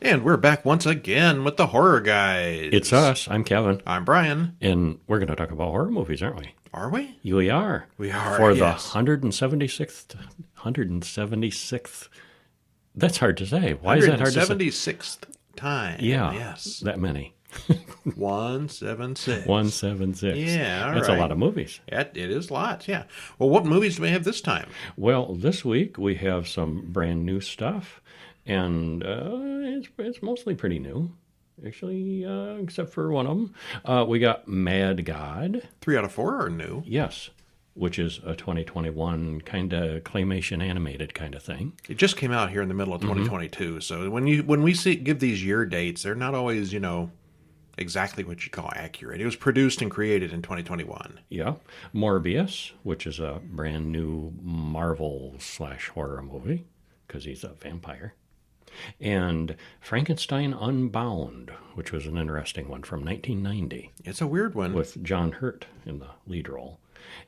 And we're back once again with the Horror Guys. It's us. I'm Kevin. I'm Brian. And we're going to talk about horror movies, aren't we? Are we? We are. We are, For yes. the 176th. That's hard to say. Why is that hard to say? 176th time. Yeah. Yes. That many. 176. 176. Yeah, all That's right. a lot of movies. It is lots, yeah. Well, what movies do we have this time? Well, this week we have some brand new stuff. And it's mostly pretty new, actually, except for one of them. We got Mad God. 3 out of 4 are new. Yes, which is a 2021 kind of claymation animated kind of thing. It just came out here in the middle of 2022. So when we give these year dates, they're not always, exactly what you call accurate. It was produced and created in 2021. Yeah. Morbius, which is a brand new Marvel/horror movie, because he's a vampire. And Frankenstein Unbound, which was an interesting one from 1990. It's a weird one. With John Hurt in the lead role.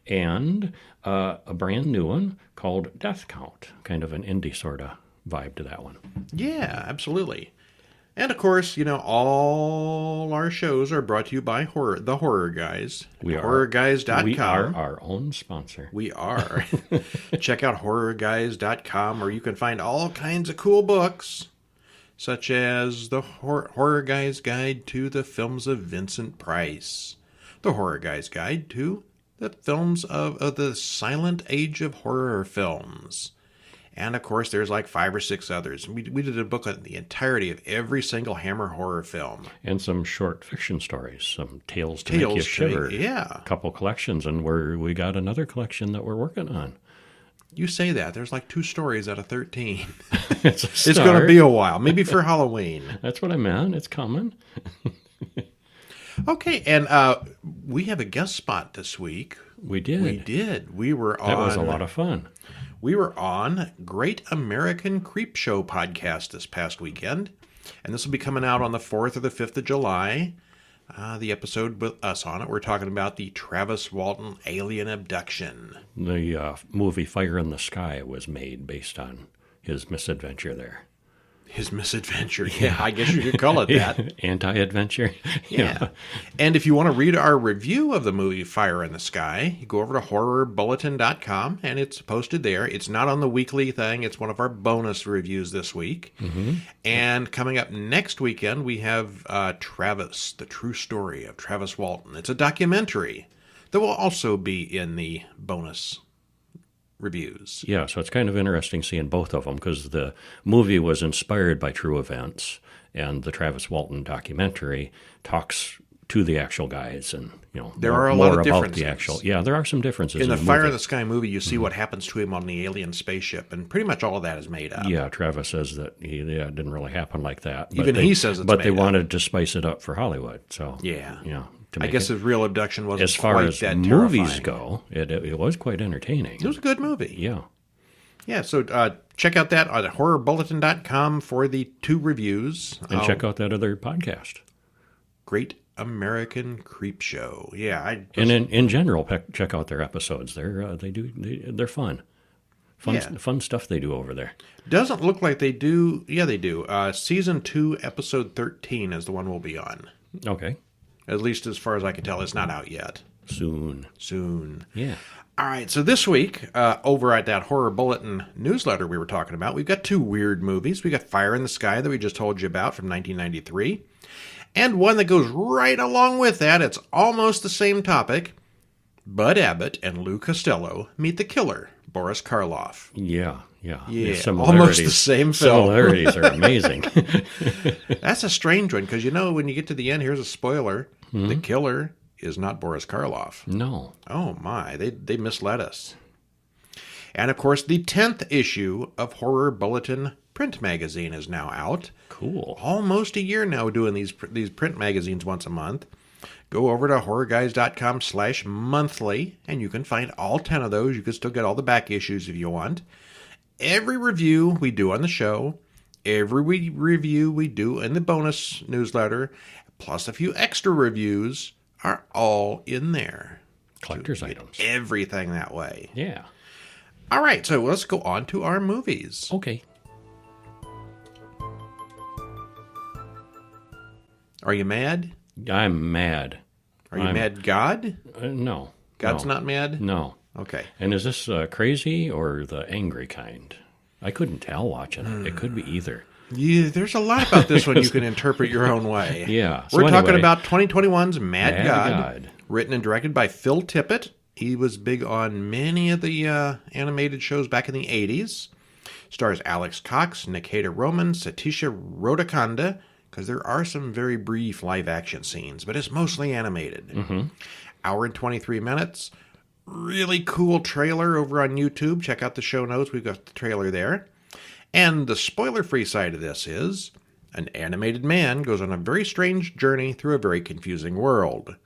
And a brand new one called Death Count, kind of an indie sort of vibe to that one. Yeah, absolutely. And of course, all our shows are brought to you by the Horror Guys. We are. HorrorGuys.com. We are our own sponsor. We are. Check out HorrorGuys.com, where you can find all kinds of cool books, such as the Horror Guys Guide to the Films of Vincent Price, the Horror Guys Guide to the films of the Silent Age of Horror films. And, of course, there's like 5 or 6 others. We did a book on the entirety of every single Hammer horror film. And some short fiction stories, some tales to make you shiver. Yeah. A couple collections, and we got another collection that we're working on. You say that. There's like 2 stories out of 13. It's going to be a while. Maybe for Halloween. That's what I meant. It's coming. Okay, and we have a guest spot this week. We did. We were on... That was a lot of fun. We were on Great American Creep Show podcast this past weekend, and this will be coming out on the 4th or the 5th of July. The episode with us on it, we're talking about the Travis Walton alien abduction. The movie Fire in the Sky was made based on his misadventure there. His misadventure. Yeah, I guess you could call it that. Anti-adventure. Yeah. And if you want to read our review of the movie Fire in the Sky, you go over to HorrorBulletin.com, and it's posted there. It's not on the weekly thing. It's one of our bonus reviews this week. Mm-hmm. And coming up next weekend, we have Travis, the true story of Travis Walton. It's a documentary that will also be in the bonus reviews. Yeah, so it's kind of interesting seeing both of them, because the movie was inspired by true events, and the Travis Walton documentary talks to the actual guys, and there are a lot of about differences. there are some differences in the Fire in the Sky movie. You see what happens to him on the alien spaceship, and pretty much all of that is made up. Yeah, Travis says that it didn't really happen like that. Even he says it's but made they up. wanted to spice it up for Hollywood. So yeah. I guess his real abduction wasn't as far quite as that movies terrifying. go. It was quite entertaining. It was a good movie. Yeah. Yeah, so check out that at HorrorBulletin.com for the 2 reviews. And check out that other podcast. Great American Creep Show. Yeah, and in general, check out their episodes. They're fun. Fun stuff they do over there. Doesn't look like they do. Yeah, they do. Season 2, episode 13 is the one we'll be on. Okay. At least as far as I can tell, it's not out yet. Soon. Yeah. All right, so this week, over at that Horror Bulletin newsletter we were talking about, we've got 2 weird movies. We got Fire in the Sky that we just told you about from 1993, and one that goes right along with that. It's almost the same topic. Bud Abbott and Lou Costello meet the killer, Boris Karloff. Yeah. Almost the same film. Similarities are amazing. That's a strange one, because when you get to the end, here's a spoiler. Mm-hmm. The killer is not Boris Karloff. No. Oh, my. They misled us. And, of course, the 10th issue of Horror Bulletin print magazine is now out. Cool. Almost a year now doing these print magazines once a month. Go over to HorrorGuys.com/monthly, and you can find all 10 of those. You can still get all the back issues if you want. Every review we do on the show, every review we do in the bonus newsletter, plus a few extra reviews, are all in there. Collector's items. Everything that way. Yeah. All right, so let's go on to our movies. Okay. Are you mad? I'm mad. Are you mad God? No. God's not mad? No. Okay. And is this crazy or the angry kind? I couldn't tell watching it. It could be either. Yeah, there's a lot about this one you can interpret your own way. Yeah. We're talking about 2021's Mad God, God, written and directed by Phil Tippett. He was big on many of the animated shows back in the 80s. Stars Alex Cox, Nikita Roman, Satisha Rodakonda, because there are some very brief live-action scenes, but it's mostly animated. Mm-hmm. Hour and 23 minutes. Really cool trailer over on YouTube. Check out the show notes. We've got the trailer there. And the spoiler-free side of this is an animated man goes on a very strange journey through a very confusing world.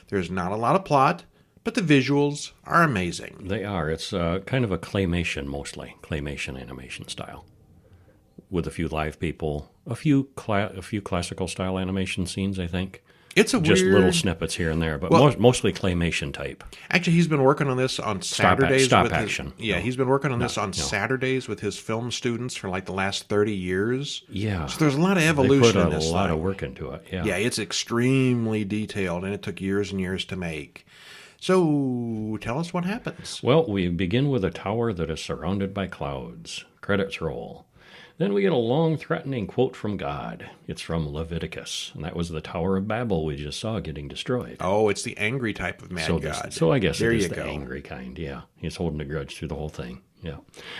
There's not a lot of plot, but the visuals are amazing. They are. It's kind of a claymation, mostly. Claymation animation style. With a few live people. A few classical style animation scenes, I think. It's a just weird... little snippets here and there, but mostly claymation type. Actually, he's been working on this on Saturdays. Stop action. He's been working on this on Saturdays with his film students for like the last 30 years. Yeah. So there's a lot of evolution in this. They put a lot of work into it. Yeah. Yeah, it's extremely detailed, and it took years and years to make. So tell us what happens. Well, we begin with a tower that is surrounded by clouds. Credits roll. Then we get a long, threatening quote from God. It's from Leviticus, and that was the Tower of Babel we just saw getting destroyed. Oh, it's the angry type of mad God. So I guess there it is you the go. Angry kind, yeah. He's holding a grudge through the whole thing, yeah.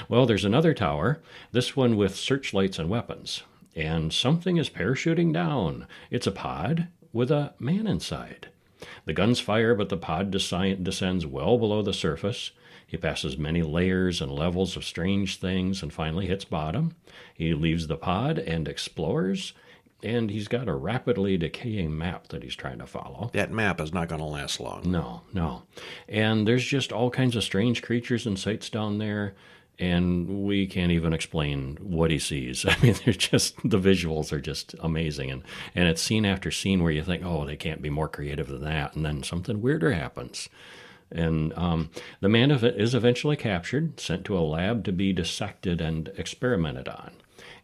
Well, there's another tower, this one with searchlights and weapons, and something is parachuting down. It's a pod with a man inside. The guns fire, but the pod descends well below the surface. He passes many layers and levels of strange things and finally hits bottom. He leaves the pod and explores, and he's got a rapidly decaying map that he's trying to follow. That map is not going to last long. No. And there's just all kinds of strange creatures and sights down there, and we can't even explain what he sees. I mean, they're just, the visuals are just amazing. And it's scene after scene where you think, oh, they can't be more creative than that, and then something weirder happens. And the man is eventually captured, sent to a lab to be dissected and experimented on.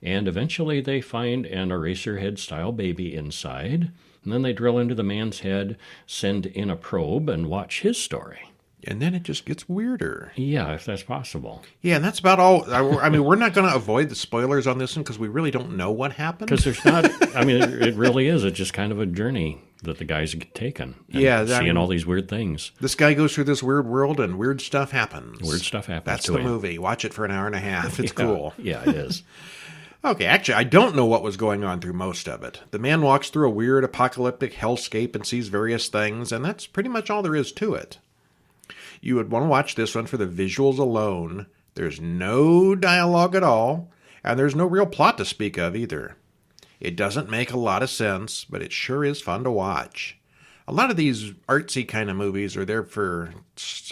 And eventually they find an Eraserhead-style baby inside, and then they drill into the man's head, send in a probe, and watch his story. And then it just gets weirder. Yeah, if that's possible. Yeah, and that's about all. I mean, we're not going to avoid the spoilers on this one because we really don't know what happened. Because there's not, I mean, it really is. It's just kind of a journey that the guy's taken. Yeah. Seeing all these weird things. This guy goes through this weird world and weird stuff happens. Weird stuff happens That's to the him. movie. Watch it for an hour and a half. It's cool. Yeah, it is. Okay, actually, I don't know what was going on through most of it. The man walks through a weird apocalyptic hellscape and sees various things, and that's pretty much all there is to it. You would want to watch this one for the visuals alone. There's no dialogue at all, and there's no real plot to speak of either. It doesn't make a lot of sense, but it sure is fun to watch. A lot of these artsy kind of movies are there for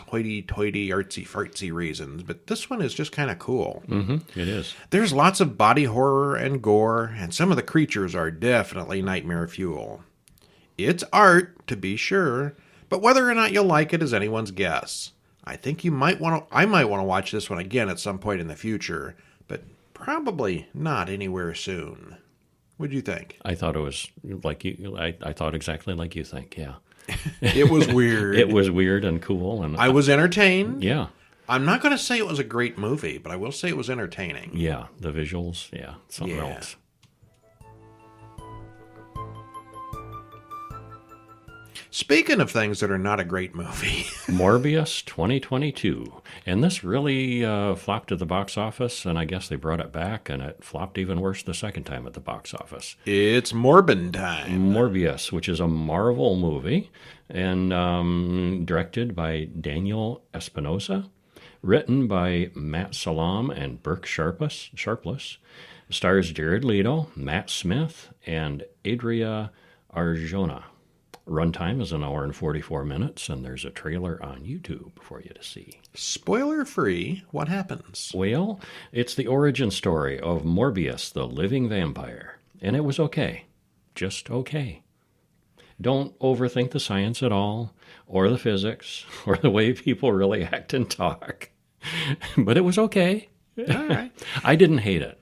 hoity-toity, artsy-fartsy reasons, but this one is just kind of cool. Mm-hmm, it is. There's lots of body horror and gore, and some of the creatures are definitely nightmare fuel. It's art, to be sure, but whether or not you'll like it is anyone's guess. I think I might want to watch this one again at some point in the future, but probably not anywhere soon. What'd you think? I thought it was like you. I thought exactly like you think. Yeah, it was weird. It was weird and cool, and I was entertained. Yeah, I'm not going to say it was a great movie, but I will say it was entertaining. Yeah, the visuals. Yeah, something else. Speaking of things that are not a great movie. Morbius 2022. And this really flopped at the box office, and I guess they brought it back, and it flopped even worse the second time at the box office. It's Morbin time. Morbius, which is a Marvel movie, and directed by Daniel Espinosa, written by Matt Salam and Burke Sharpless, stars Jared Leto, Matt Smith, and Adria Arjona. Runtime is 1 hour and 44 minutes, and there's a trailer on YouTube for you to see. Spoiler-free, what happens? Well, it's the origin story of Morbius, the living vampire, and it was okay. Just okay. Don't overthink the science at all, or the physics, or the way people really act and talk. But it was okay. All right. I didn't hate it.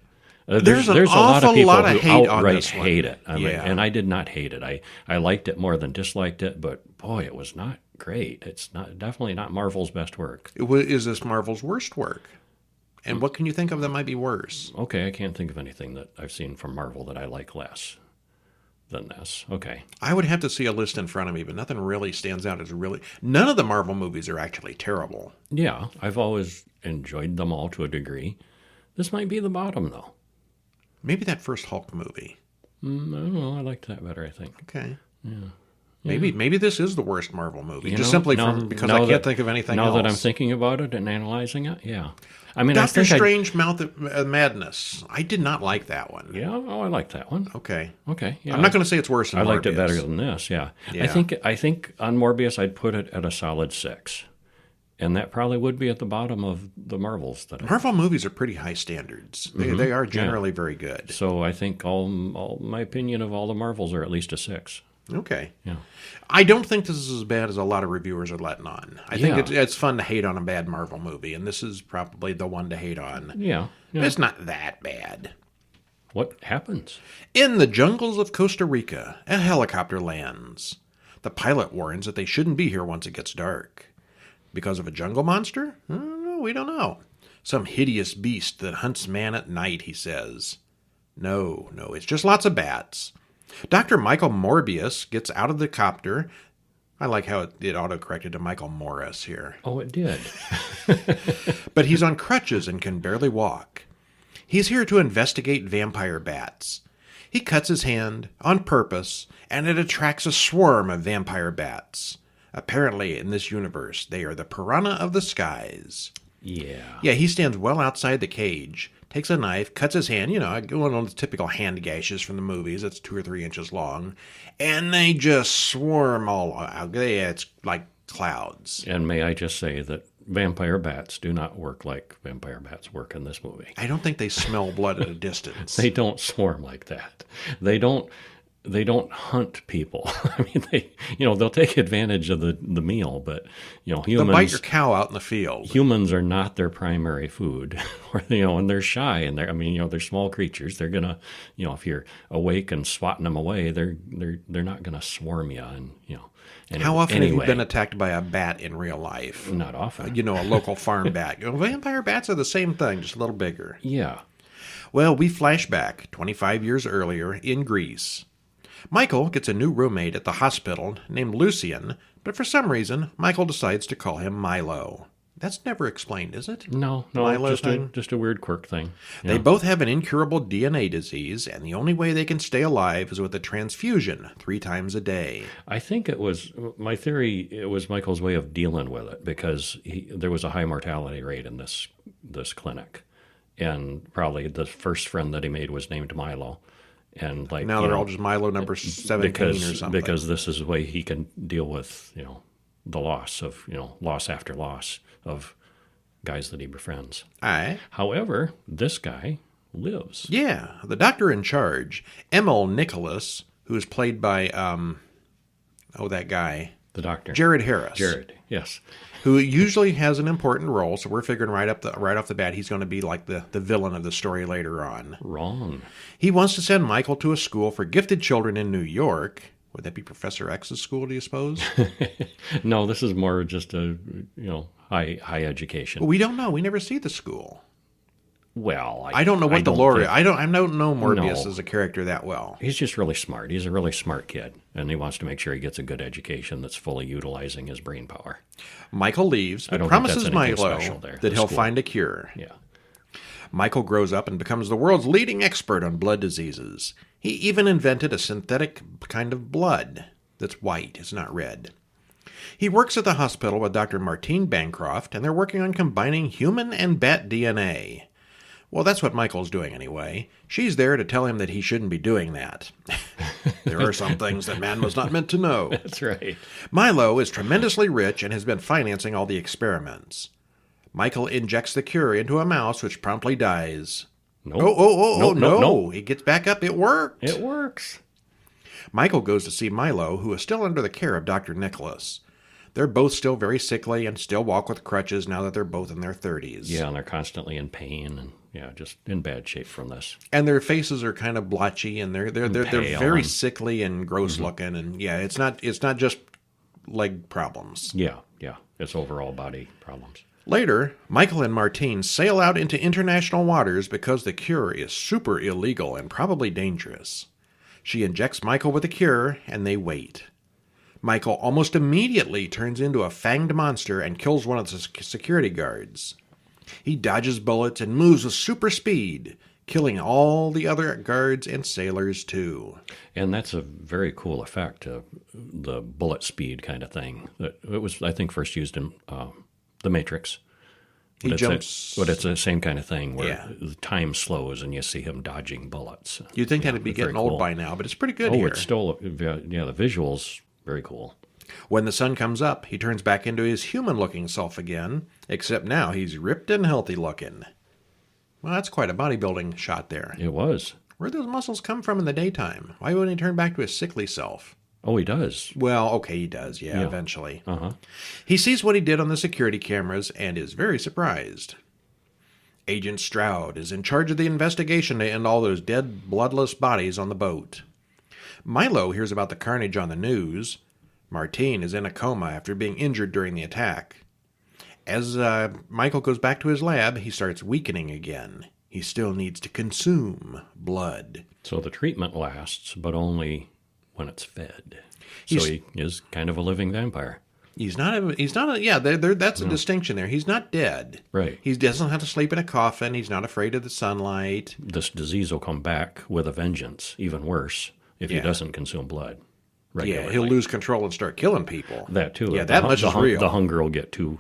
There's an a lot of awful people lot of who hate on outright this one. hate it. I mean, Yeah. and I did not hate it. I liked it more than disliked it, but boy, it was not great. It's definitely not Marvel's best work. Is this Marvel's worst work? And what can you think of that might be worse? Okay, I can't think of anything that I've seen from Marvel that I like less than this. Okay. I would have to see a list in front of me, but nothing really stands out as really. None of the Marvel movies are actually terrible. Yeah, I've always enjoyed them all to a degree. This might be the bottom, though. Maybe that first Hulk movie. I don't know. I liked that better, I think. Okay. Yeah. Maybe this is the worst Marvel movie, because because I can't think of anything else. Now that I'm thinking about it and analyzing it, yeah. I mean, Doctor Strange Mouth of Madness. I did not like that one. Yeah, I like that one. Okay. Yeah. I'm not going to say it's worse than Morbius. I liked it better than this, yeah. Yeah. I think on Morbius I'd put it at a solid 6. And that probably would be at the bottom of the Marvels. Marvel movies are pretty high standards. They are generally very good. So I think all my opinion of all the Marvels are at least a 6. Okay. Yeah. I don't think this is as bad as a lot of reviewers are letting on. I think it's fun to hate on a bad Marvel movie, and this is probably the one to hate on. Yeah. It's not that bad. What happens? In the jungles of Costa Rica, a helicopter lands. The pilot warns that they shouldn't be here once it gets dark. Because of a jungle monster? We don't know. Some hideous beast that hunts man at night, he says. No, it's just lots of bats. Dr. Michael Morbius gets out of the copter. I like how it autocorrected to Michael Morris here. Oh, it did. But he's on crutches and can barely walk. He's here to investigate vampire bats. He cuts his hand on purpose, and it attracts a swarm of vampire bats. Apparently, in this universe, they are the piranha of the skies. Yeah, he stands well outside the cage, takes a knife, cuts his hand, one of those typical hand gashes from the movies. It's 2 or 3 inches long. And they just swarm all out. It's like clouds. And may I just say that vampire bats do not work like vampire bats work in this movie. I don't think they smell blood at a distance. They don't swarm like that. They don't hunt people. I mean, they'll take advantage of the meal, but humans. They'll bite your cow out in the field. Humans are not their primary food, and they're shy, and they're small creatures. They're gonna, if you're awake and swatting them away, they're not gonna swarm you, and How often have you been attacked by a bat in real life? Not often. A local farm bat. Vampire bats are the same thing, just a little bigger. Yeah. Well, we flash back 25 years earlier in Greece. Michael gets a new roommate at the hospital named Lucian, but for some reason, Michael decides to call him Milo. That's never explained, is it? No, Milo just a weird quirk thing. They both have an incurable DNA disease, and the only way they can stay alive is with a transfusion 3 times a day. I think it was Michael's way of dealing with it, because there was a high mortality rate in this clinic, and probably the first friend that he made was named Milo. And now they're all just Milo number 17 or something. Because this is the way he can deal with, the loss of, loss after loss of guys that he befriends. Aye. However, this guy lives. Yeah, the doctor in charge, Emil Nicholas, who is played by, that guy. The doctor. Jared Harris. Jared, yes. Who usually has an important role, so we're figuring right off the bat he's going to be like the villain of the story later on. Wrong. He wants to send Michael to a school for gifted children in New York. Would that be Professor X's school, do you suppose? No, this is more just a high education. Well, we don't know. We never see the school. Well, I don't know what the lore is. I don't know Morbius as a character that well. He's just really smart. He's a really smart kid, and he wants to make sure he gets a good education that's fully utilizing his brain power. Michael leaves, but promises Milo that he'll find a cure. Yeah. Michael grows up and becomes the world's leading expert on blood diseases. He even invented a synthetic kind of blood that's white, it's not red. He works at the hospital with Dr. Martine Bancroft, and they're working on combining human and bat DNA. Well, that's what Michael's doing anyway. She's there to tell him that he shouldn't be doing that. There are some things that man was not meant to know. That's right. Milo is tremendously rich and has been financing all the experiments. Michael injects the cure into a mouse, which promptly dies. Nope. No. He gets back up. It worked. It works. Michael goes to see Milo, who is still under the care of Dr. Nicholas. They're both still very sickly and still walk with crutches now that they're both in their 30s. Yeah, and they're constantly in pain and just in bad shape from this. And their faces are kind of blotchy, and they're very and sickly and gross looking, and it's not just leg problems. Yeah, it's overall body problems. Later, Michael and Martine sail out into international waters because the cure is super illegal and probably dangerous. She injects Michael with the cure, and they wait. Michael almost immediately turns into a fanged monster and kills one of the security guards. He dodges bullets and moves with super speed, killing all the other guards and sailors too. And that's a very cool effect, the bullet speed kind of thing. It was, I think, first used in The Matrix. He jumps... But it's the same kind of thing where the time slows and you see him dodging bullets. You'd think that'd be getting old by now, but it's pretty good here. Oh, it's still... the visuals... Very cool. When the sun comes up, he turns back into his human-looking self again, except now he's ripped and healthy-looking. Well, that's quite a bodybuilding shot there. It was. Where'd those muscles come from in the daytime? Why wouldn't he turn back to his sickly self? Oh, he does. Well, okay, he does, yeah. Eventually. Uh-huh. He sees what he did on the security cameras and is very surprised. Agent Stroud is in charge of the investigation to end all those dead, bloodless bodies on the boat. Milo hears about the carnage on the news. Martine is in a coma after being injured during the attack. As Michael goes back to his lab, he starts weakening again. He still needs to consume blood. So the treatment lasts, but only when it's fed. So he is kind of a living vampire. That's a distinction there. He's not dead. Right. He doesn't have to sleep in a coffin. He's not afraid of the sunlight. This disease will come back with a vengeance, even worse, if he doesn't consume blood regularly. Yeah, he'll lose control and start killing people. That too. Yeah, that much is real. The hunger will get to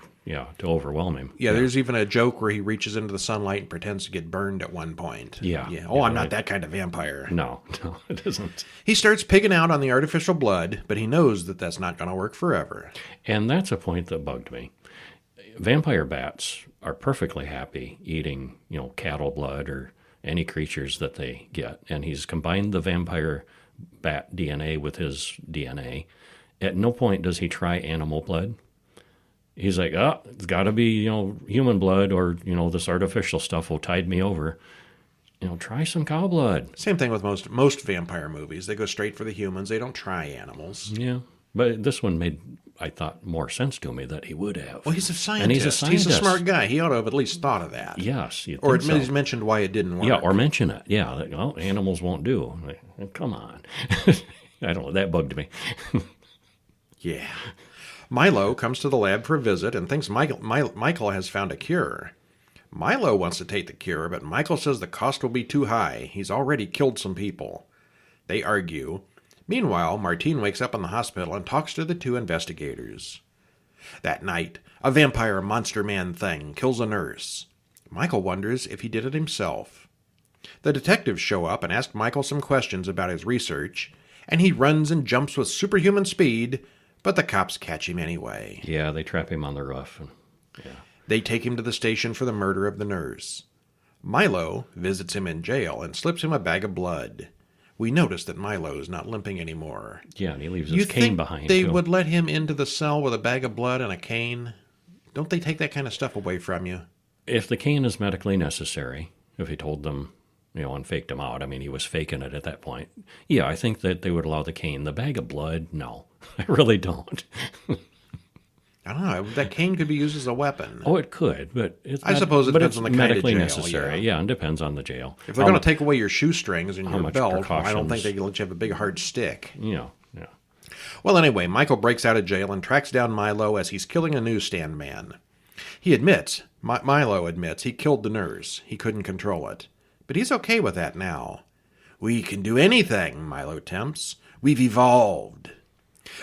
overwhelm him. Yeah, there's even a joke where he reaches into the sunlight and pretends to get burned at one point. Yeah. Oh, I'm not that kind of vampire. No, it isn't. He starts pigging out on the artificial blood, but he knows that that's not going to work forever. And that's a point that bugged me. Vampire bats are perfectly happy eating, cattle blood or any creatures that they get. And he's combined the vampire bat DNA with his DNA. At no point does he try animal blood. He's like, it's got to be, human blood or, this artificial stuff will tide me over. Try some cow blood. Same thing with most vampire movies. They go straight for the humans. They don't try animals. Yeah. But this one made, I thought, more sense to me that he would have. Well, he's a scientist. And he's a scientist. He's a smart guy. He ought to have at least thought of that. Yes. Or at least mentioned why it didn't work. Yeah, or mention it. Yeah. Like, animals won't do. Like, come on. I don't know. That bugged me. Yeah. Milo comes to the lab for a visit and thinks Michael has found a cure. Milo wants to take the cure, but Michael says the cost will be too high. He's already killed some people. They argue. Meanwhile, Martine wakes up in the hospital and talks to the two investigators. That night, a vampire monster man thing kills a nurse. Michael wonders if he did it himself. The detectives show up and ask Michael some questions about his research, and he runs and jumps with superhuman speed, but the cops catch him anyway. Yeah, they trap him on the roof. They take him to the station for the murder of the nurse. Milo visits him in jail and slips him a bag of blood. We notice that Milo is not limping anymore. Yeah, and he leaves his cane behind. They would let him into the cell with a bag of blood and a cane? Don't they take that kind of stuff away from you? If the cane is medically necessary, if he told them, and faked him out, he was faking it at that point. Yeah, I think that they would allow the cane. The bag of blood, no, I really don't. I don't know. That cane could be used as a weapon. Oh, it could, but I suppose it depends on the kind of jail. Medically necessary. Yeah, and depends on the jail. If they're going to take away your shoestrings and your belt, I don't think they can let you have a big hard stick. Yeah. Well, anyway, Michael breaks out of jail and tracks down Milo as he's killing a newsstand man. He admits, Milo admits, he killed the nurse. He couldn't control it. But he's okay with that now. We can do anything, Milo tempts. We've evolved.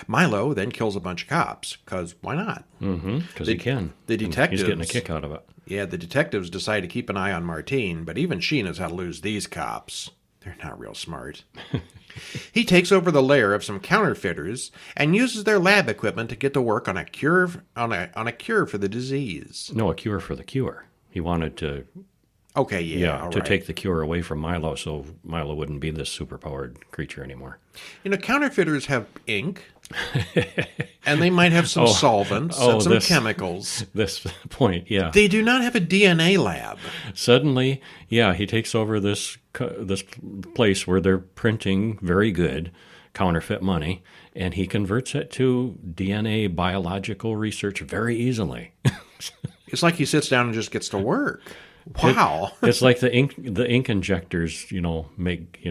Milo then kills a bunch of cops, because why not? Because he can. The detectives... He's getting a kick out of it. Yeah, the detectives decide to keep an eye on Martine, but even she knows how to lose these cops. They're not real smart. He takes over the lair of some counterfeiters and uses their lab equipment to get to work on a cure for the disease. No, a cure for the cure. He wanted to Okay, yeah, all to right. take the cure away from Milo, so Milo wouldn't be this superpowered creature anymore. Counterfeiters have ink, and they might have some solvents and some chemicals. This point, yeah. They do not have a DNA lab. Suddenly, yeah, he takes over this place where they're printing very good counterfeit money, and he converts it to DNA biological research very easily. It's like he sits down and just gets to work. Wow. It's like the ink injectors, make,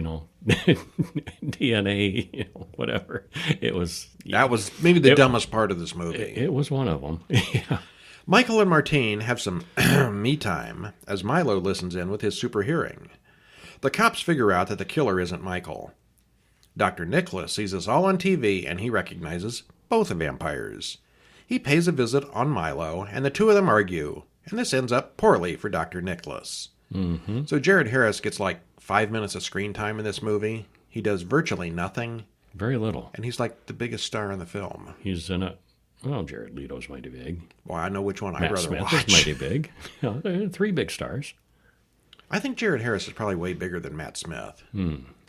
DNA, whatever. That was maybe the dumbest part of this movie. It was one of them. Yeah. Michael and Martine have some me time as Milo listens in with his super hearing. The cops figure out that the killer isn't Michael. Dr. Nicholas sees us all on TV and he recognizes both vampires. He pays a visit on Milo and the two of them argue, and this ends up poorly for Dr. Nicholas. Mm-hmm. So Jared Harris gets like 5 minutes of screen time in this movie. He does virtually nothing. Very little. And he's like the biggest star in the film. He's in it. Well, Jared Leto's mighty big. Well, I know which one I'd Matt rather Smith watch. is mighty big. There are 3 big stars. I think Jared Harris is probably way bigger than Matt Smith.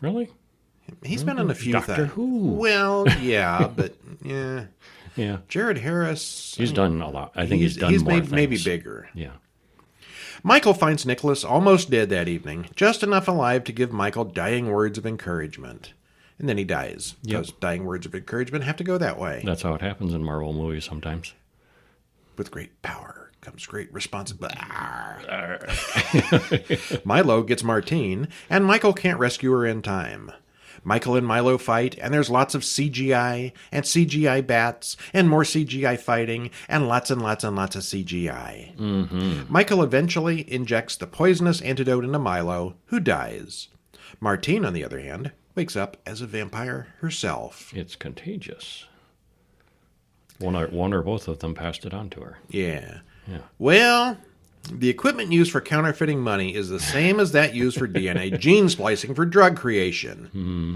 Really? He's been in a few Doctor things. Who. Well, yeah, but yeah. Yeah. Jared Harris. He's done a lot. I think he's done more things. Maybe bigger. Yeah. Michael finds Nicholas almost dead that evening, just enough alive to give Michael dying words of encouragement. And then he dies. Because dying words of encouragement have to go that way. That's how it happens in Marvel movies sometimes. With great power comes great responsibility. Milo gets Martine, and Michael can't rescue her in time. Michael and Milo fight, and there's lots of CGI, and CGI bats, and more CGI fighting, and lots and lots and lots of CGI. Mm-hmm. Michael eventually injects the poisonous antidote into Milo, who dies. Martine, on the other hand, wakes up as a vampire herself. It's contagious. One or both of them passed it on to her. Yeah. Yeah. Well, the equipment used for counterfeiting money is the same as that used for DNA gene splicing for drug creation.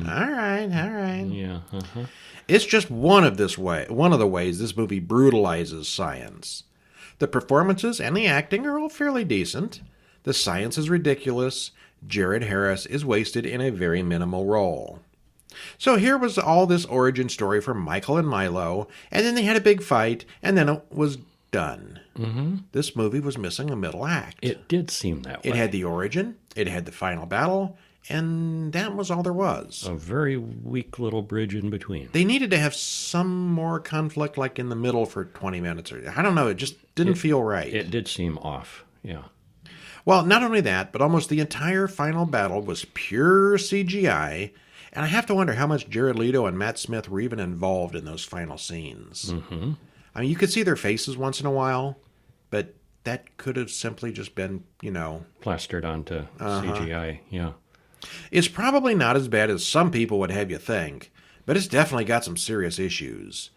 All right. Yeah. Uh-huh. It's just one of the ways this movie brutalizes science. The performances and the acting are all fairly decent. The science is ridiculous. Jared Harris is wasted in a very minimal role. So here was all this origin story for Michael and Milo, and then they had a big fight, and then it was done. Mm-hmm. This movie was missing a middle act. It did seem that way. It had the origin, it had the final battle, and that was all there was. A very weak little bridge in between. They needed to have some more conflict like in the middle for 20 minutes. Or I don't know, it just didn't feel right. It did seem off, yeah. Well, not only that, but almost the entire final battle was pure CGI, and I have to wonder how much Jared Leto and Matt Smith were even involved in those final scenes. Mm-hmm. I mean, you could see their faces once in a while, but that could have simply just been, plastered onto CGI, yeah. It's probably not as bad as some people would have you think, but it's definitely got some serious issues.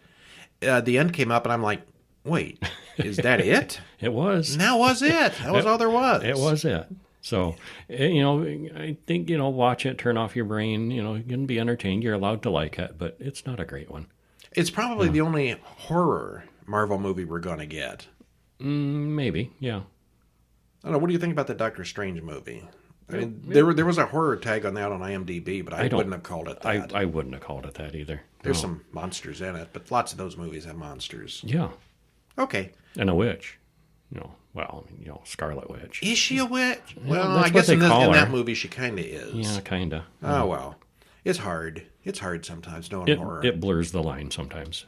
The end came up, and I'm like, wait, is that it? It was. And that was it. That was all there was. It was it. So, I think, watch it, turn off your brain, you can be entertained. You're allowed to like it, but it's not a great one. It's probably the only horror Marvel movie we're going to get. Maybe, yeah. I don't know. What do you think about the Doctor Strange movie? I mean, there was a horror tag on that on IMDb, but I wouldn't have called it that. I wouldn't have called it that either. There's some monsters in it, but lots of those movies have monsters. Yeah. Okay. And a witch. Scarlet Witch. Is she a witch? Yeah, Well, that's I guess what in they call her. that movie she kind of is. Yeah, kind of. Oh, well. It's hard. It's hard sometimes knowing horror. It blurs the line sometimes.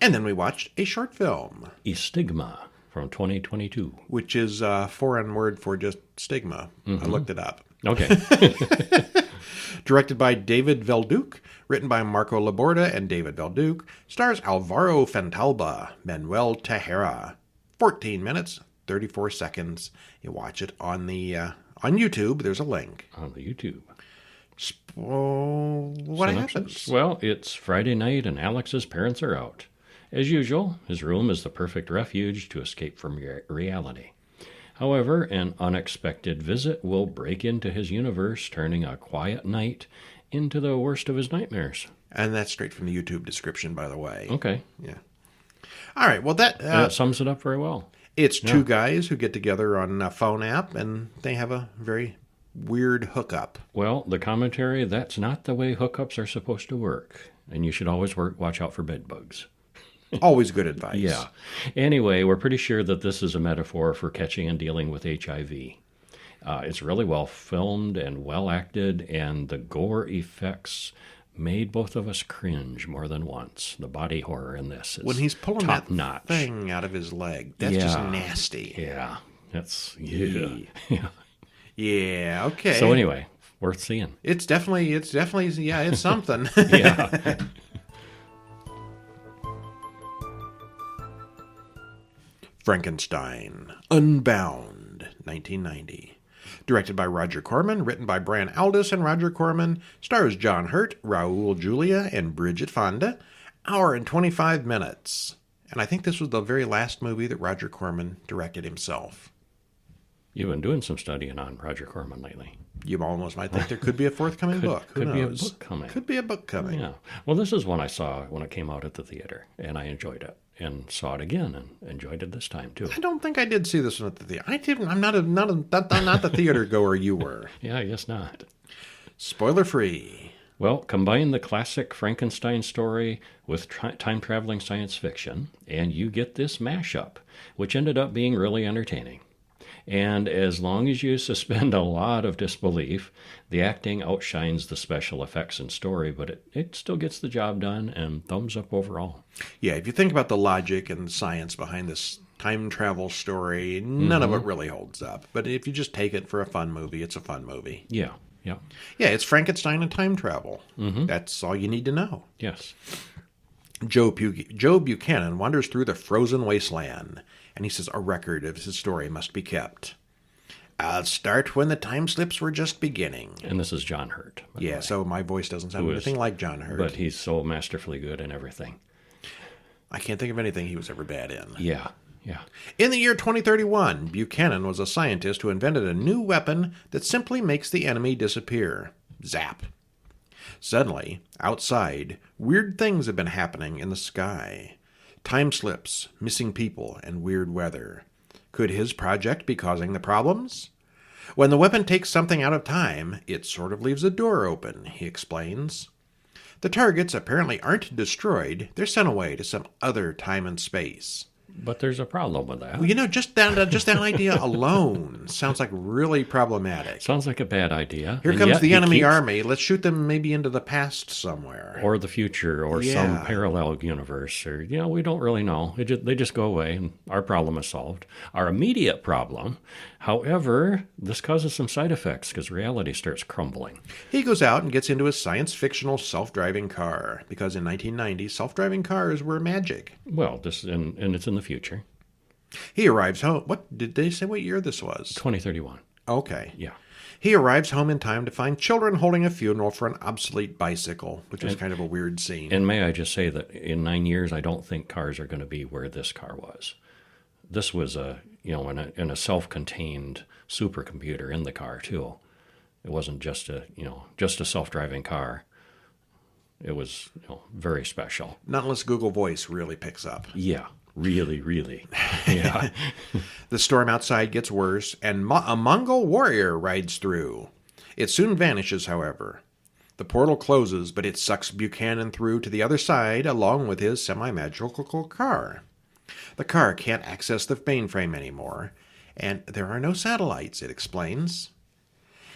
And then we watched a short film. Estigma from 2022. Which is a foreign word for just stigma. Mm-hmm. I looked it up. Okay. Directed by David Velduc, written by Marco Laborda and David Velduc, stars Alvaro Fontalba, Manuel Tejera. 14 minutes, 34 seconds. You watch it on the on YouTube. There's a link. On the YouTube. What happens? Well, it's Friday night and Alex's parents are out. As usual, his room is the perfect refuge to escape from reality. However, an unexpected visit will break into his universe, turning a quiet night into the worst of his nightmares. And that's straight from the YouTube description, by the way. Okay. Yeah. All right. Well, That sums it up very well. it's two guys who get together on a phone app, and they have a very weird hookup. Well, the commentary, that's not the way hookups are supposed to work. And you should always watch out for bed bugs. Always good advice. Yeah. Anyway, we're pretty sure that this is a metaphor for catching and dealing with HIV. It's really well filmed and well acted, and the gore effects made both of us cringe more than once. The body horror in this is When he's pulling top that notch. thing out of his leg, that's just nasty. Yeah. That's yeah. Yeah. Okay. So anyway, worth seeing. It's definitely, yeah, it's something. Yeah. Frankenstein Unbound, 1990. Directed by Roger Corman, written by Brian Aldiss and Roger Corman, stars John Hurt, Raul Julia, and Bridget Fonda. Hour and 25 minutes. And I think this was the very last movie that Roger Corman directed himself. You've been doing some studying on Roger Corman lately. You almost might think there could be a forthcoming book. Who could knows? be a book coming. Could be a book coming. Yeah. Well, this is one I saw when it came out at the theater, and I enjoyed it, and saw it again, and enjoyed it this time too. I don't think I did see this one at the theater. I didn't. I'm not the theater goer you were. Yeah, I guess not. Spoiler free. Well, combine the classic Frankenstein story with time-traveling science fiction, and you get this mashup, which ended up being really entertaining. And as long as you suspend a lot of disbelief, the acting outshines the special effects and story, but it still gets the job done, and thumbs up overall. Yeah, if you think about the logic and the science behind this time travel story, none of it really holds up. But if you just take it for a fun movie, it's a fun movie. Yeah, yeah. Yeah, it's Frankenstein and time travel. That's all you need to know. Yes. Joe Buchanan wanders through the frozen wasteland, and he says a record of his story must be kept. I'll start when the time slips were just beginning. And this is John Hurt. Yeah, so my voice doesn't sound anything like John Hurt. But he's so masterfully good in everything. I can't think of anything he was ever bad in. Yeah, yeah. In the year 2031, Buchanan was a scientist who invented a new weapon that simply makes the enemy disappear. Zap. Suddenly, outside, weird things have been happening in the sky. Time slips, missing people, and weird weather. Could his project be causing the problems? When the weapon takes something out of time, it sort of leaves a door open, he explains. The targets apparently aren't destroyed, they're sent away to some other time and space. But there's a problem with that. Well, you know, just that idea alone sounds like really problematic. Sounds like a bad idea. Here And comes yet the he enemy keeps- army. Let's shoot them maybe into the past somewhere. Or the future, or Yeah. some parallel universe, or, we don't really know. They just go away, and our problem is solved. Our immediate problem, however, this causes some side effects, because reality starts crumbling. He goes out and gets into his science-fictional self-driving car, because in 1990, self-driving cars were magic. Well, and it's in the future. He arrives home. What did they say what year this was? 2031. Okay. Yeah. He arrives home in time to find children holding a funeral for an obsolete bicycle, which was kind of a weird scene. And may I just say that in 9 years, I don't think cars are going to be where this car was. This was in a self-contained supercomputer in the car too. It wasn't just a self-driving car. It was very special. Not unless Google Voice really picks up. Yeah, really, really. Yeah. The storm outside gets worse, and a Mongol warrior rides through. It soon vanishes, however. The portal closes, but it sucks Buchanan through to the other side along with his semi-magical car. The car can't access the mainframe anymore, and there are no satellites, it explains.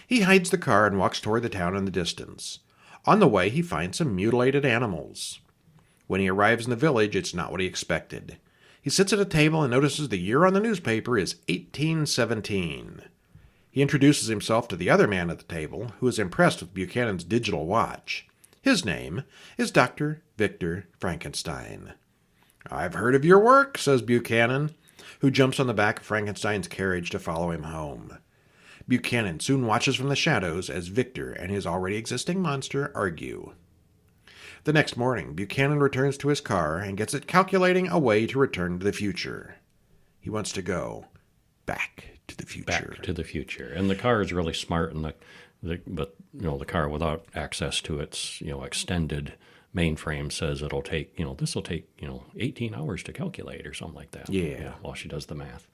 He hides the car and walks toward the town in the distance. On the way, he finds some mutilated animals. When he arrives in the village, it's not what he expected. He sits at a table and notices the year on the newspaper is 1817. He introduces himself to the other man at the table, who is impressed with Buchanan's digital watch. His name is Dr. Victor Frankenstein. "I've heard of your work," says Buchanan, who jumps on the back of Frankenstein's carriage to follow him home. Buchanan soon watches from the shadows as Victor and his already existing monster argue. The next morning, Buchanan returns to his car and gets it calculating a way to return to the future. He wants to go back to the future. Back to the future. And the car is really smart, but the car without access to its extended mainframe says it'll take, this will take, 18 hours to calculate or something like that. Yeah. While she does the math.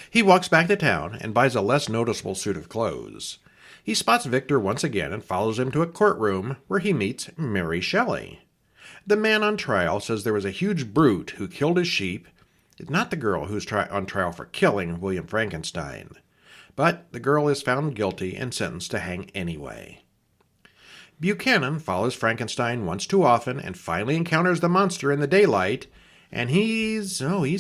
He walks back to town and buys a less noticeable suit of clothes. He spots Victor once again and follows him to a courtroom where he meets Mary Shelley. The man on trial says there was a huge brute who killed his sheep. It's not the girl who's on trial for killing William Frankenstein. But the girl is found guilty and sentenced to hang anyway. Buchanan follows Frankenstein once too often and finally encounters the monster in the daylight, and he's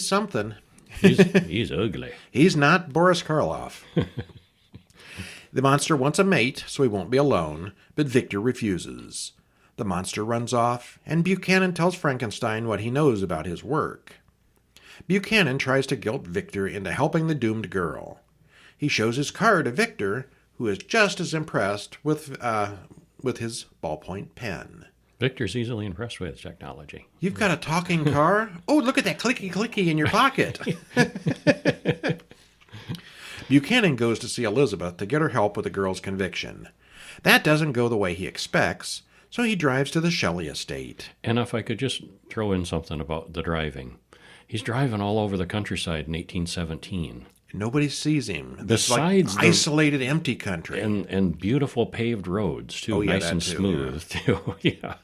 something. He's ugly. He's not Boris Karloff. The monster wants a mate, so he won't be alone, but Victor refuses. The monster runs off, and Buchanan tells Frankenstein what he knows about his work. Buchanan tries to guilt Victor into helping the doomed girl. He shows his car to Victor, who is just as impressed with his ballpoint pen. Victor's easily impressed with technology. You've got a talking car? Oh, look at that clicky in your pocket. Buchanan goes to see Elizabeth to get her help with the girl's conviction. That doesn't go the way he expects, so he drives to the Shelley estate. And if I could just throw in something about the driving. He's driving all over the countryside in 1817. Nobody sees him. Besides like isolated, empty country. And beautiful paved roads, too. Oh, yeah, nice and smooth, too. Yeah.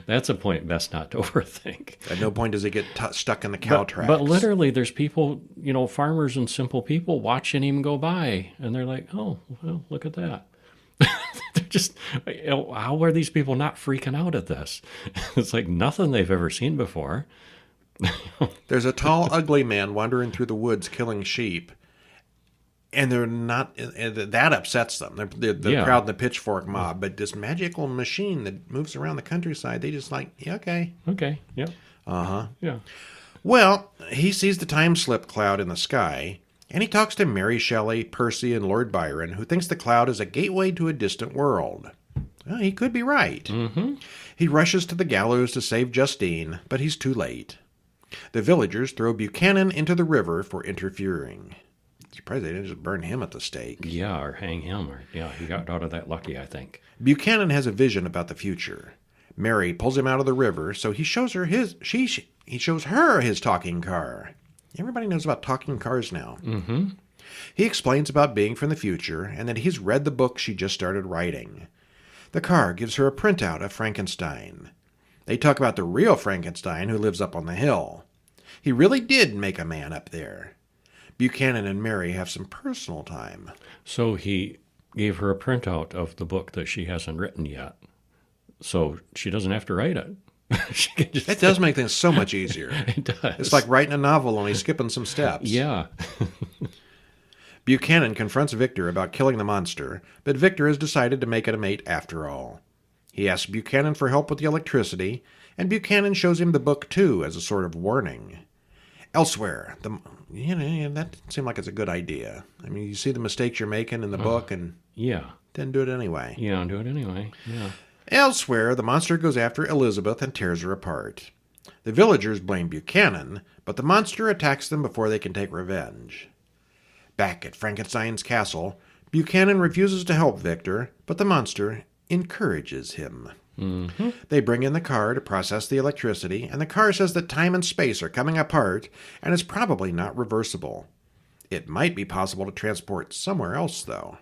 That's a point best not to overthink. At no point does he get stuck in the cow tracks. But literally, there's people, farmers and simple people watching him go by. And they're like, oh, well, look at that. They're just, how are these people not freaking out at this? It's like nothing they've ever seen before. There's a tall, ugly man wandering through the woods killing sheep. And they're not, that upsets them. They're proud in the pitchfork mob. But this magical machine that moves around the countryside, they just like, yeah, okay. Okay, yeah. Uh-huh. Yeah. Well, he sees the time slip cloud in the sky, and he talks to Mary Shelley, Percy, and Lord Byron, who thinks the cloud is a gateway to a distant world. Well, he could be right. Mm-hmm. He rushes to the gallows to save Justine, but he's too late. The villagers throw Buchanan into the river for interfering. Surprised they didn't just burn him at the stake. Yeah, or hang him. He got out of that lucky, I think. Buchanan has a vision about the future. Mary pulls him out of the river, so he shows her he shows her his talking car. Everybody knows about talking cars now. Mm-hmm. He explains about being from the future and that he's read the book she just started writing. The car gives her a printout of Frankenstein. They talk about the real Frankenstein who lives up on the hill. He really did make a man up there. Buchanan and Mary have some personal time. So he gave her a printout of the book that she hasn't written yet. So she doesn't have to write it. She can just... That does make things so much easier. It does. It's like writing a novel, only skipping some steps. Yeah. Buchanan confronts Victor about killing the monster, but Victor has decided to make it a mate after all. He asks Buchanan for help with the electricity, and Buchanan shows him the book too as a sort of warning. Elsewhere, that seemed like it's a good idea. I mean, you see the mistakes you're making in the book and then do it anyway. Yeah, do it anyway. Yeah. Elsewhere, the monster goes after Elizabeth and tears her apart. The villagers blame Buchanan, but the monster attacks them before they can take revenge. Back at Frankenstein's castle, Buchanan refuses to help Victor, but the monster encourages him. Mm-hmm. They bring in the car to process the electricity, and the car says that time and space are coming apart, and is probably not reversible. It might be possible to transport somewhere else, though.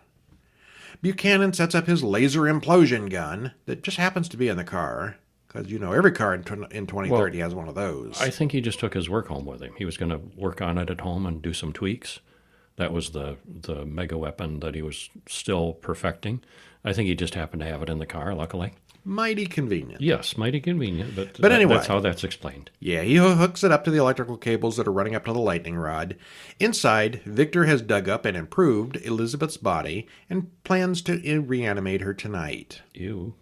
Buchanan sets up his laser implosion gun that just happens to be in the car, because, every car in 2030 has one of those. I think he just took his work home with him. He was going to work on it at home and do some tweaks. That was the mega weapon that he was still perfecting. I think he just happened to have it in the car, luckily. Mighty convenient. Yes, mighty convenient, but anyway, that's how that's explained. Yeah, he hooks it up to the electrical cables that are running up to the lightning rod. Inside, Victor has dug up and improved Elizabeth's body and plans to reanimate her tonight. Ew.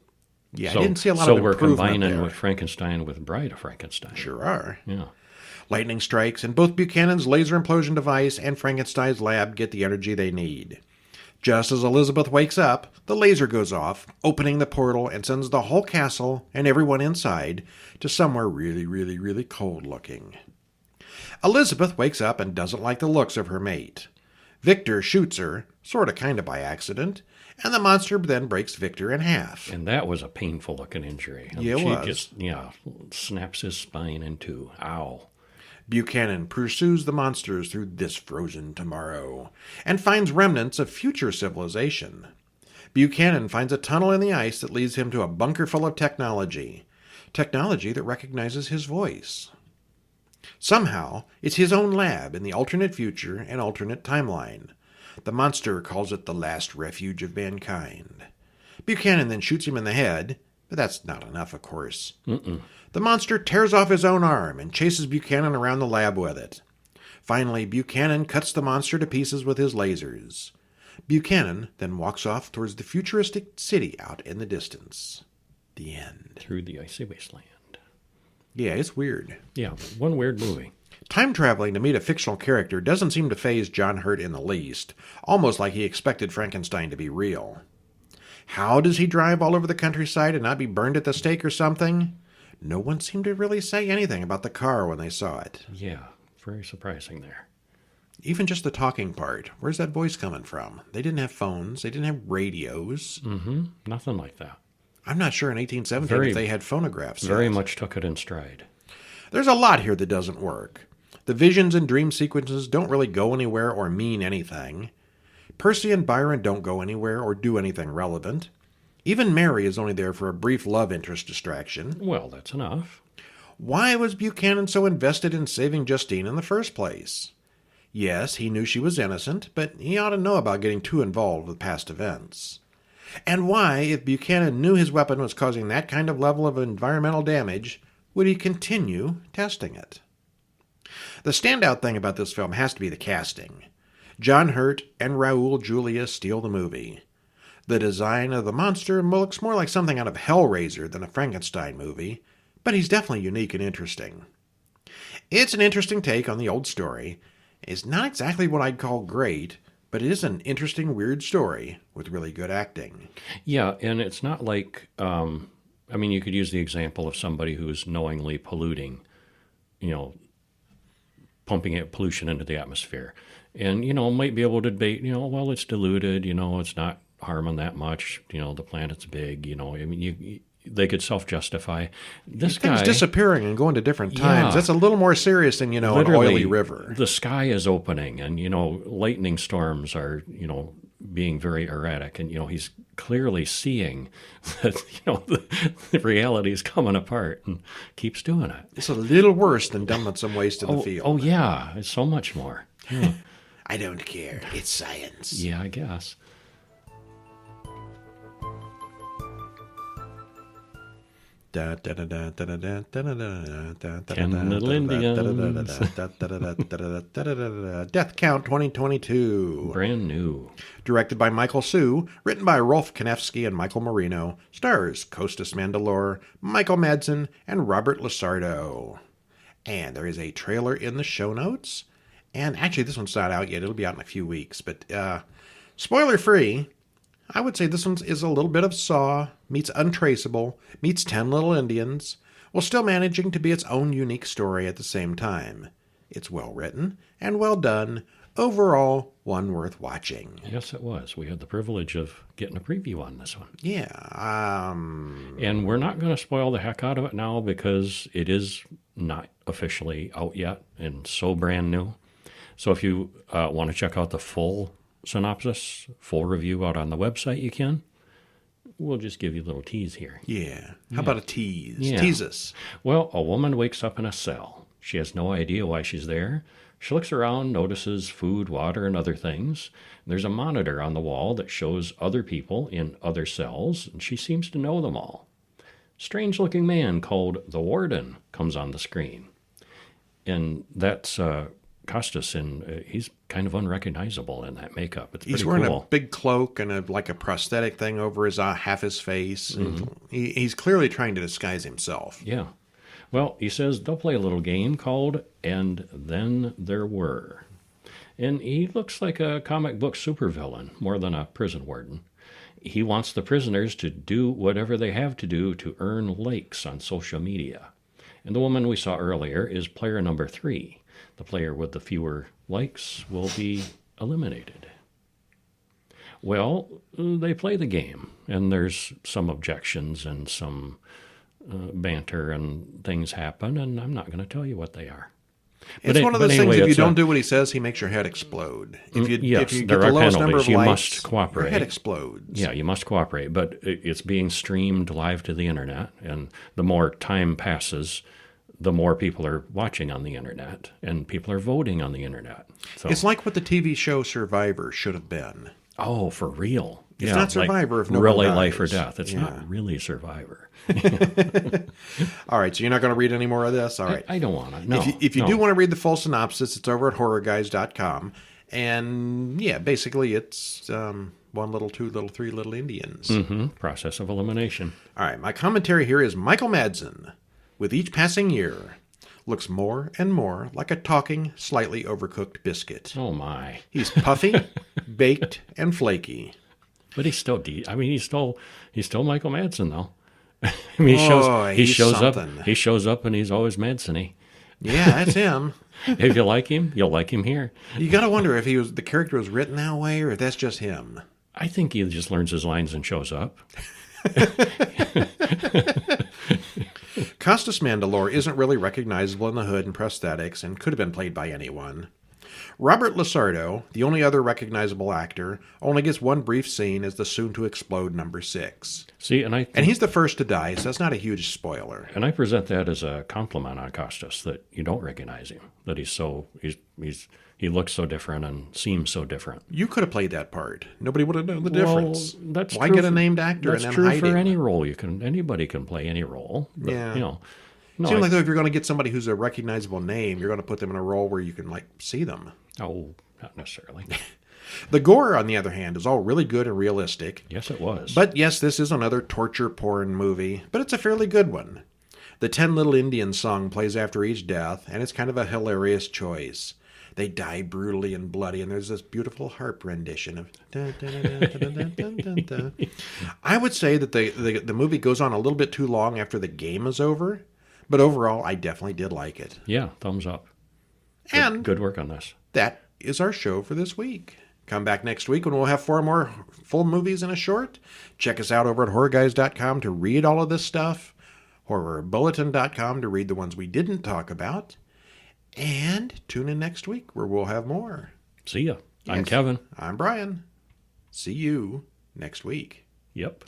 Yeah, I didn't see a lot of improvement So we're combining there. with Frankenstein with Bride of Frankenstein. Sure are. Yeah. Lightning strikes, and both Buchanan's laser implosion device and Frankenstein's lab get the energy they need. Just as Elizabeth wakes up, the laser goes off, opening the portal and sends the whole castle and everyone inside to somewhere really, really, really cold looking. Elizabeth wakes up and doesn't like the looks of her mate. Victor shoots her, sorta kinda by accident, and the monster then breaks Victor in half. And that was a painful looking injury. Yeah, it she was. just, snaps his spine in two. Ow. Buchanan pursues the monsters through this frozen tomorrow and finds remnants of future civilization. Buchanan finds a tunnel in the ice that leads him to a bunker full of technology that recognizes his voice. Somehow, it's his own lab in the alternate future and alternate timeline. The monster calls it the last refuge of mankind. Buchanan then shoots him in the head, but that's not enough, of course. The monster tears off his own arm and chases Buchanan around the lab with it. Finally, Buchanan cuts the monster to pieces with his lasers. Buchanan then walks off towards the futuristic city out in the distance. The end. Through the icy wasteland. Yeah, it's weird. Yeah, one weird movie. Time traveling to meet a fictional character doesn't seem to faze John Hurt in the least, almost like he expected Frankenstein to be real. How does he drive all over the countryside and not be burned at the stake or something? No one seemed to really say anything about the car when they saw it. Yeah, very surprising there. Even just the talking part. Where's that voice coming from? They didn't have phones. They didn't have radios. Nothing like that. I'm not sure in 1817 if they had phonographs. Very yet. much took it in stride. There's a lot here that doesn't work. The visions and dream sequences don't really go anywhere or mean anything. Percy and Byron don't go anywhere or do anything relevant. Even Mary is only there for a brief love interest distraction. Well, that's enough. Why was Buchanan so invested in saving Justine in the first place? Yes, he knew she was innocent, but he ought to know about getting too involved with past events. And why, if Buchanan knew his weapon was causing that kind of level of environmental damage, would he continue testing it? The standout thing about this film has to be the casting. John Hurt and Raul Julia steal the movie. The design of the monster looks more like something out of Hellraiser than a Frankenstein movie, but he's definitely unique and interesting. It's an interesting take on the old story. It's not exactly what I'd call great, but it is an interesting, weird story with really good acting. Yeah, and it's not like, you could use the example of somebody who's knowingly polluting, pumping pollution into the atmosphere. And, might be able to debate, well, it's diluted, it's not harming that much, the planet's big, they could self-justify. This Things guy disappearing and going to different times. That's a little more serious than, an oily river. The sky is opening and, lightning storms are, being very erratic. And, he's clearly seeing that, the reality is coming apart and keeps doing it. It's a little worse than dumping some waste in the field. Oh, yeah. It's so much more. Yeah. I don't care. It's science. Yeah, I guess. Ten little Indians. Death Count 2022. Brand new. Directed by Michael Sue, written by Rolf Konefsky and Michael Marino, stars Costas Mandylor, Michael Madsen, and Robert Lasardo. And there is a trailer in the show notes. And actually, this one's not out yet. It'll be out in a few weeks. But spoiler-free, I would say this one is a little bit of Saw, meets Untraceable, meets 10 Little Indians, while still managing to be its own unique story at the same time. It's well written and well done. Overall, one worth watching. Yes, it was. We had the privilege of getting a preview on this one. Yeah. And we're not going to spoil the heck out of it now because it is not officially out yet and so brand new. So if you want to check out the full synopsis, full review out on the website, you can. We'll just give you a little tease here. Yeah. How about a tease? Yeah. Tease us. Well, a woman wakes up in a cell. She has no idea why she's there. She looks around, notices food, water, and other things. There's a monitor on the wall that shows other people in other cells, and she seems to know them all. Strange-looking man called the Warden comes on the screen. And that's Costas, and he's kind of unrecognizable in that makeup. It's He's pretty wearing cool. a big cloak and a prosthetic thing over his half his face. Mm-hmm. He's clearly trying to disguise himself. Yeah. Well, he says they'll play a little game called And Then There Were. And he looks like a comic book supervillain more than a prison warden. He wants the prisoners to do whatever they have to do to earn likes on social media. And the woman we saw earlier is player number 3. The player with the fewer likes will be eliminated. Well, they play the game, and there's some objections and some banter, and things happen, and I'm not going to tell you what they are. It's one of those things, if you don't do what he says, he makes your head explode. If you get the lowest number of you likes, must cooperate. Your head explodes. Yeah, you must cooperate, but it's being streamed live to the internet, and the more time passes, the more people are watching on the internet, and people are voting on the internet. So, it's like what the TV show Survivor should have been. Oh, for real? It's not Survivor like if no really one dies. Life or Death. It's not really Survivor. All right, so you're not going to read any more of this? All right. I don't want to. No. If you do want to read the full synopsis, it's over at horrorguys.com. And yeah, basically it's one little, two little, three little Indians. Mm-hmm. Process of elimination. All right, my commentary here is Michael Madsen, with each passing year, looks more and more like a talking, slightly overcooked biscuit. Oh, my. He's puffy, baked, and flaky. But he's still he's still Michael Madsen, though. I mean, he shows up and he's always Madsen-y. Yeah, that's him. If you like him, you'll like him here. You got to wonder if the character was written that way or if that's just him. I think he just learns his lines and shows up. Costas Mandylor isn't really recognizable in the hood and prosthetics and could have been played by anyone. Robert Lasardo, the only other recognizable actor, only gets one brief scene as the soon-to-explode number 6. See, and he's the first to die, so that's not a huge spoiler. And I present that as a compliment on Costas, that you don't recognize him, that he looks so different and seems so different. You could have played that part. Nobody would have known the difference. That's Why true get a named actor and then hide him? That's true for any role. Anybody can play any role. But, yeah. No, seems like though if you're going to get somebody who's a recognizable name, you're going to put them in a role where you can see them. Oh, not necessarily. The gore, on the other hand, is all really good and realistic. Yes, it was. But yes, this is another torture porn movie, but it's a fairly good one. The 10 Little Indians song plays after each death, and it's kind of a hilarious choice. They die brutally and bloody, and there's this beautiful harp rendition of... I would say that the movie goes on a little bit too long after the game is over, but overall, I definitely did like it. Yeah, thumbs up. And good work on this. That is our show for this week. Come back next week when we'll have 4 more full movies in a short. Check us out over at horrorguys.com to read all of this stuff. Horrorbulletin.com to read the ones we didn't talk about. And tune in next week where we'll have more. See ya. Yes. I'm Kevin. I'm Brian. See you next week. Yep.